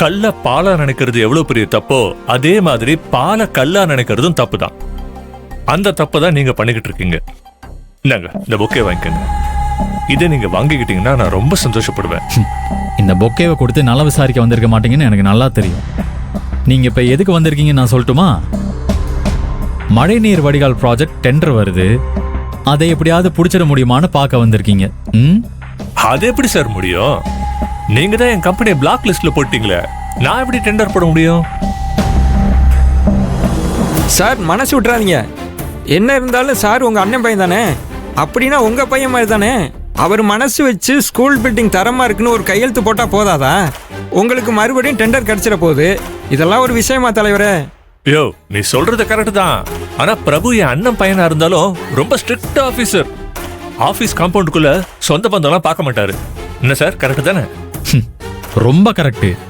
கல்ல பாலா நினைக்கிறது எவ்வளவு பெரிய தப்போ அதே மாதிரி பாலை கல்லா நினைக்கிறதும் தப்பு தான். அந்த தப்பை தான் நீங்க பண்ணிக்கிட்டு இருக்கீங்க. இந்தாங்க இந்த பொக்கே வாங்கிக்கோங்க. இதை நீங்க வாங்கிக்கிட்டீங்கன்னா நான் ரொம்ப சந்தோஷப்படுவேன். இந்த பொக்கேவை கொடுத்து நல்லா விசாரிக்க வந்திருக்க மாட்டீங்கன்னு எனக்கு நல்லா தெரியும். நீங்க இப்ப எதுக்கு வந்திருக்கீங்கன்னு நான் சொல்லட்டுமா? மழைநீர் வடிகால் ப்ராஜெக்ட் டெண்டர் வருது, அதை எப்படியாவது புடிச்சிட முடியுமான்னு பார்க்க வந்திருக்கீங்க. அது எப்படி சார் முடியும்? நீங்க தான் என் கம்பெனியை பிளாக் லிஸ்ட்ல போட்டீங்களே, நான் எப்படி டெண்டர் போட முடியும்? சார் மனசு விட்டுறாதீங்க. என்ன இருந்தாலும் சார் உங்க அண்ணன் பையன் தானே, அப்படின்னா உங்க பையன் மாதிரி தானே. அவர் மனசு வச்சு ஸ்கூல் பில்டிங் தரமா இருக்குன்னு ஒரு கையெழுத்து போட்டா போதாதா? உங்களுக்கு மறுபடியும் டெண்டர் கிடைச்சிட போகுது. இதெல்லாம் ஒரு விஷயமா தலைவரே? யோ, நீ சொல்றது கரெக்ட் தான். ஆனா பிரபு என் அண்ணன் பையனா இருந்தாலும் ரொம்ப ஸ்ட்ரிக்ட் ஆபீசர். ஆபீஸ் காம்பவுண்டுக்குள்ள சொந்த பந்தம்லாம் பார்க்க மாட்டாரு. என்ன சார், கரெக்ட் தானே? ரொம்ப கரெக்ட்.